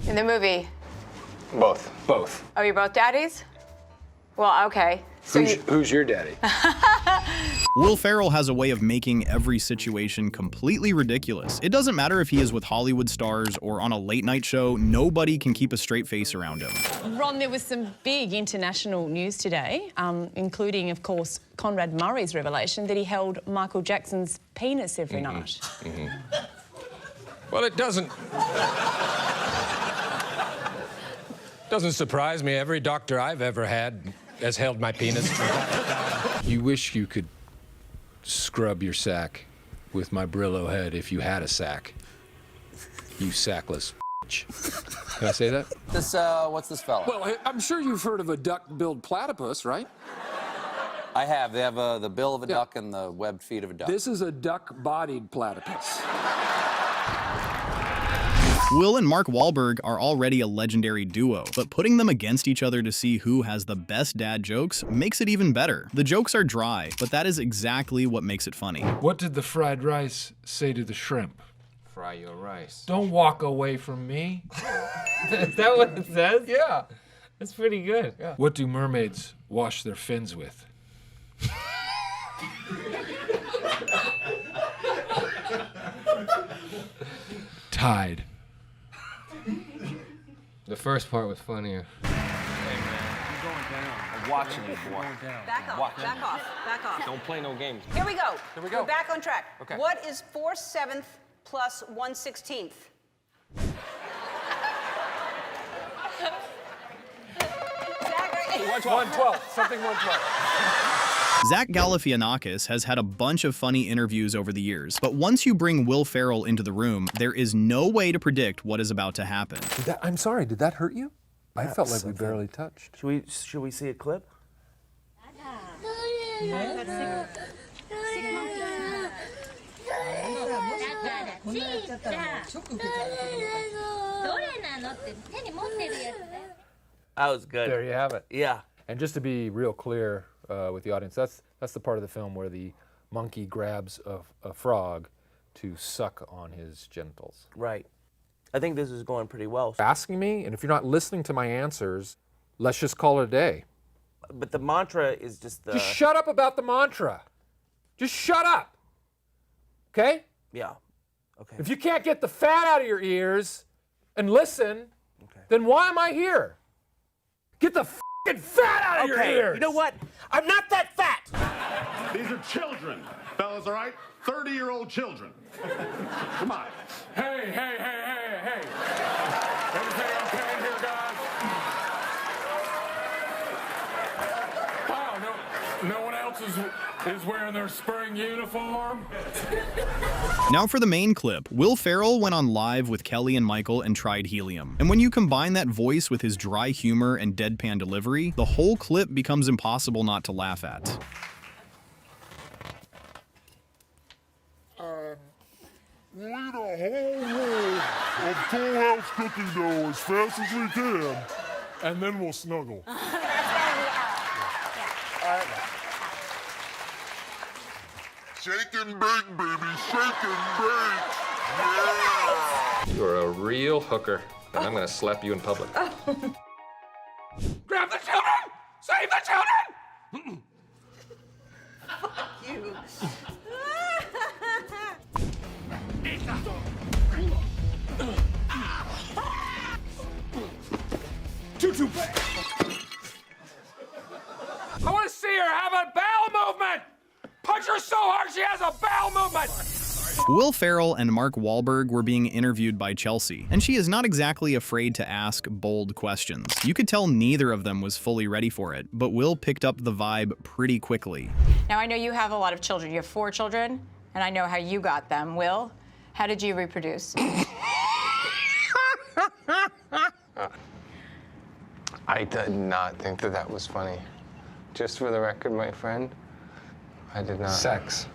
In the movie? Both. Both. Oh, you're both daddies? Well, okay. So Who's your daddy? Will Ferrell has a way of making every situation completely ridiculous. It doesn't matter if he is with Hollywood stars or on a late-night show, nobody can keep a straight face around him. Ron, there was some big international news today, including, of course, Conrad Murray's revelation that he held Michael Jackson's penis every night. Well, it doesn't surprise me. Every doctor I've ever had has held my penis. You wish you could scrub your sack with my Brillo head if you had a sack. You sackless bitch. Can I say that? What's this fella? Well, I'm sure you've heard of a duck-billed platypus, right? I have. They have the bill of a duck and the webbed feet of a duck. This is a duck-bodied platypus. Will and Mark Wahlberg are already a legendary duo, but putting them against each other to see who has the best dad jokes makes it even better. The jokes are dry, but that is exactly what makes it funny. What did the fried rice say to the shrimp? Fry your rice. Don't walk away from me. Is that what it says? Yeah. That's pretty good. Yeah. What do mermaids wash their fins with? Tide. The first part was funnier. I'm watching you, boy. back off, back off, back off. Don't play no games. Here we go. Here we go. We're back on track. Okay. What is 4/7 plus 1/16? Zachary. 112. Something 112. Zach Galifianakis has had a bunch of funny interviews over the years, but once you bring Will Ferrell into the room, there is no way to predict what is about to happen. I'm sorry, did that hurt you? I felt like we barely touched. Should we see a clip? That was good. There you have it. Yeah. And just to be real clear with the audience, that's the part of the film where the monkey grabs a frog to suck on his genitals. Right. I think this is going pretty well. Asking me, and if you're not listening to my answers, let's just call it a day. But the mantra is just the... Just shut up about the mantra. Just shut up. Okay? Yeah. Okay. If you can't get the fat out of your ears and listen, then why am I here? Get the f***ing fat out of your ears! You know what? I'm not that fat! These are children, fellas, all right? 30-year-old children. Come on. Hey, hey, hey, hey, hey. Everything okay in here, guys? Wow, no one else is wearing their spring uniform? Now for the main clip. Will Ferrell went on live with Kelly and Michael and tried Helium. And when you combine that voice with his dry humor and deadpan delivery, the whole clip becomes impossible not to laugh at. We eat a whole roll of Full House cookie dough as fast as we can, and then we'll snuggle. Shake and bake, baby, shake and bake. Yeah. You're a real hooker, and I'm gonna slap you in public. Grab the children! Save the children! You. Choo-choo bag! I want to see her have a bowel movement! Punch her so hard she has a bowel movement! Will Ferrell and Mark Wahlberg were being interviewed by Chelsea, and she is not exactly afraid to ask bold questions. You could tell neither of them was fully ready for it, but Will picked up the vibe pretty quickly. Now, I know you have a lot of children. You have 4 children, and I know how you got them. Will, how did you reproduce? I did not think that was funny. Just for the record, my friend, I did not. Sex.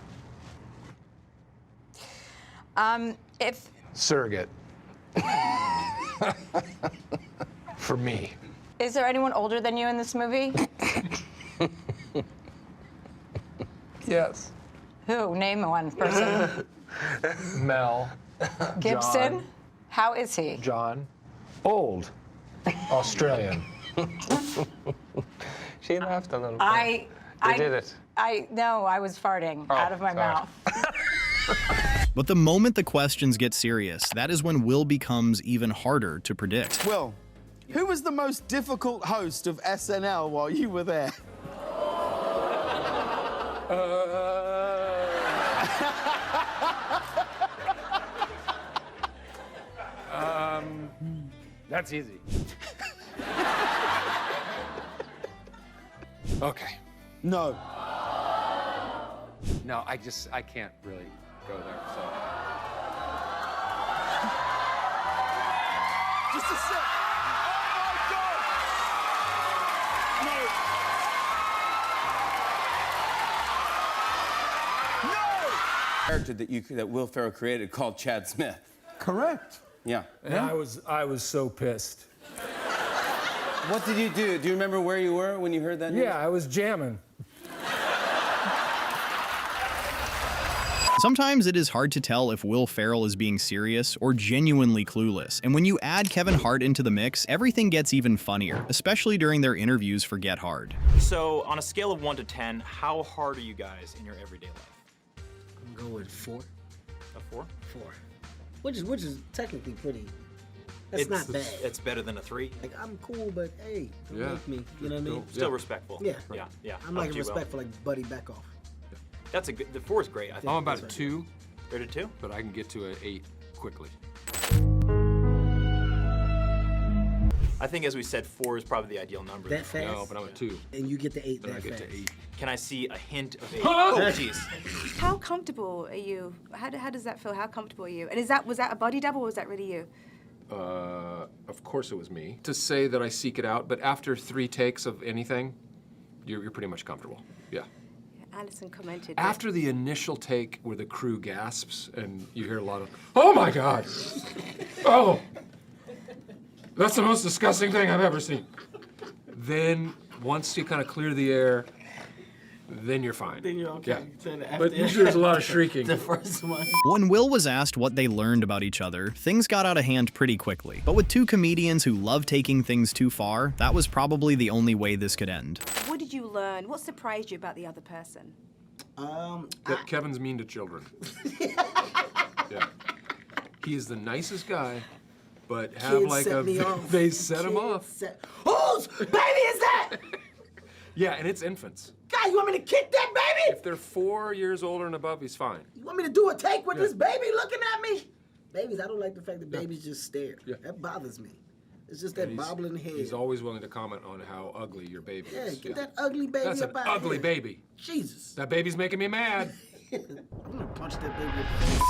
If... Surrogate. For me. Is there anyone older than you in this movie? Yes. Who? Name one person. Mel. Gibson? John. How is he? John. Old. Australian. She laughed a little bit. I did it. No, I was farting out of my sorry. mouth. But the moment the questions get serious, that is when Will becomes even harder to predict. Will, who was the most difficult host of SNL while you were there? That's easy. Okay. No. No, I can't really go there, so. Just a sec. Oh my God! No! Character that Will Ferrell created called Chad Smith. Correct. Yeah. And I was so pissed. What did you do? Do you remember where you were when you heard that news? Yeah, I was jamming. Sometimes it is hard to tell if Will Ferrell is being serious or genuinely clueless, and when you add Kevin Hart into the mix, everything gets even funnier, especially during their interviews for Get Hard. So, on a scale of 1 to 10, how hard are you guys in your everyday life? I'm going with 4. A 4? 4. Which is technically pretty. That's not bad. It's better than a 3. Like, I'm cool, but hey, don't Yeah. make me. You know what I mean? Still respectful. Yeah. Yeah. I'm like respectful, like Buddy, back off. That's a good. The 4 is great. I think. I'm about a 2. You're at a 2? But I can get to an 8 quickly. I think, as we said, 4 is probably the ideal number. That fast? No, but I'm a 2. And you get to 8 Then that I get fast. to 8. Can I see a hint of 8? Oh! Oh, jeez. How comfortable are you? How does that feel? How comfortable are you? And was that a body double or was that really you? Of course it was me. To say that I seek it out, but after 3 takes of anything, you're pretty much comfortable. Yeah. Alison commented. After the initial take where the crew gasps and you hear a lot of, oh my God! Oh! That's the most disgusting thing I've ever seen. Then, once you kind of clear the air, then you're fine. Then you're okay. Yeah. But usually there's a lot of shrieking. The first one. When Will was asked what they learned about each other, things got out of hand pretty quickly. But with two comedians who love taking things too far, that was probably the only way this could end. What did you learn? What surprised you about the other person? That Kevin's mean to children. Yeah. He is the nicest guy, but have Kids like set a me off. they set him off. Whose baby is that? Yeah, and it's infants. God, you want me to kick that baby? If they're 4 years older and above, he's fine. You want me to do a take with this baby looking at me? Babies, I don't like the fact that babies just stare. Yeah. That bothers me. It's just that And bobbling head. He's always willing to comment on how ugly your baby Yeah, is. get that ugly baby That's up an out ugly here. baby. Jesus. That baby's making me mad. I'm gonna punch that baby.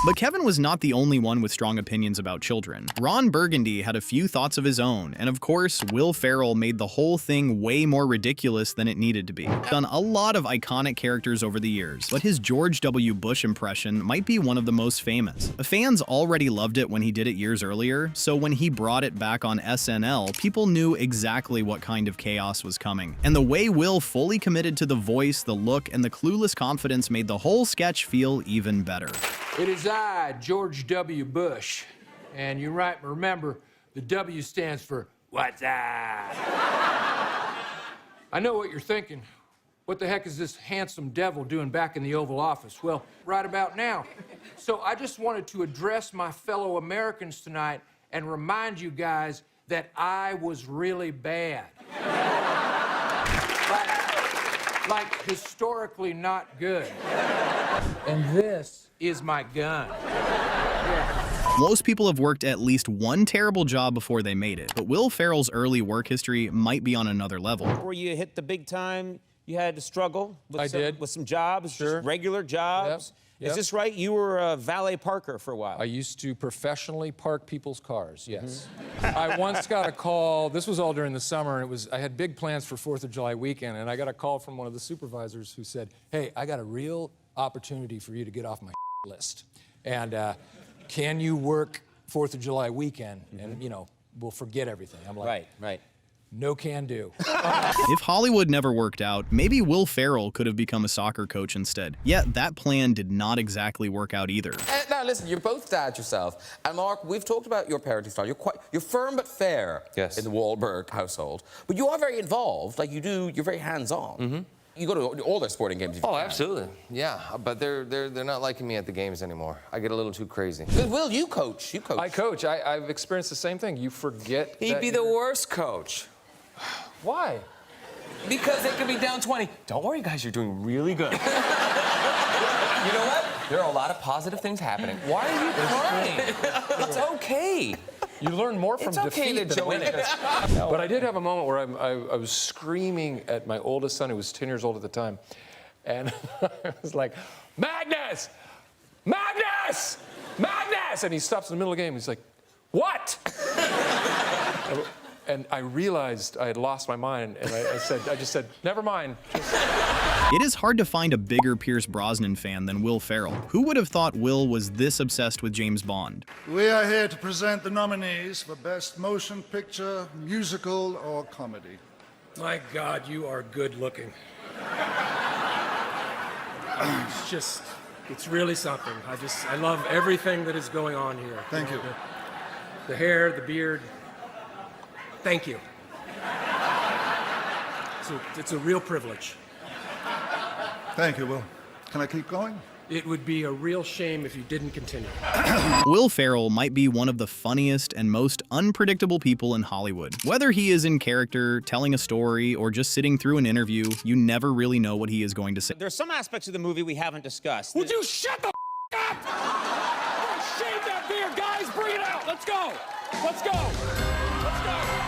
But Kevin was not the only one with strong opinions about children. Ron Burgundy had a few thoughts of his own, and of course, Will Ferrell made the whole thing way more ridiculous than it needed to be. Done a lot of iconic characters over the years, but his George W. Bush impression might be one of the most famous. The fans already loved it when he did it years earlier, so when he brought it back on SNL, people knew exactly what kind of chaos was coming. And the way Will fully committed to the voice, the look, and the clueless confidence made the whole sketch feel even better. It is I, George W. Bush, and you might remember the W stands for what's up? I know what you're thinking. What the heck is this handsome devil doing back in the Oval Office? Well, right about now. So I just wanted to address my fellow Americans tonight and remind you guys that I was really bad. like historically not good. And this is my gun. Most people have worked at least one terrible job before they made it, but Will Ferrell's early work history might be on another level. Before you hit the big time, you had to struggle with did. some jobs, just regular jobs. Yep. Is this right? You were a valet parker for a while. I used to professionally park people's cars, yes. I once got a call, this was all during the summer, and I had big plans for 4th of July weekend, and I got a call from one of the supervisors who said, hey, I got a real opportunity for you to get off my list. And can you work 4th of July weekend? And, you know, we'll forget everything. I'm like, Right. no can do. If Hollywood never worked out, maybe Will Ferrell could have become a soccer coach instead. Yet that plan did not exactly work out either. Now listen, you're both dads yourself, and Mark, we've talked about your parenting style. You're firm but fair in the Wahlberg household, but you are very involved. Like you're very hands-on. You go to all their sporting games. If you can. Absolutely. Yeah, but they're not liking me at the games anymore. I get a little too crazy. Good, Will, you coach. You coach. I coach. I've experienced the same thing. You forget. He'd be the worst coach. Why? Because it could be down 20. Don't worry, guys, you're doing really good. You know what? There are a lot of positive things happening. Why are you crying? It's okay. You learn more from defeat than winning. But I did have a moment where I was screaming at my oldest son, who was 10 years old at the time, and I was like, Magnus! Magnus! Magnus! And he stops in the middle of the game. He's like, what? And I realized I had lost my mind, and I just said, never mind. It is hard to find a bigger Pierce Brosnan fan than Will Ferrell. Who would have thought Will was this obsessed with James Bond? We are here to present the nominees for Best Motion Picture, Musical, or Comedy. My God, you are good looking. It's really something. I love everything that is going on here. Thank you. The hair, the beard. Thank you. It's a real privilege. Thank you, Will. Can I keep going? It would be a real shame if you didn't continue. Will Ferrell might be one of the funniest and most unpredictable people in Hollywood. Whether he is in character, telling a story, or just sitting through an interview, you never really know what he is going to say. There's some aspects of the movie we haven't discussed. Would you shut the up? Shave that beard, guys. Bring it out. Let's go. Let's go. Let's go.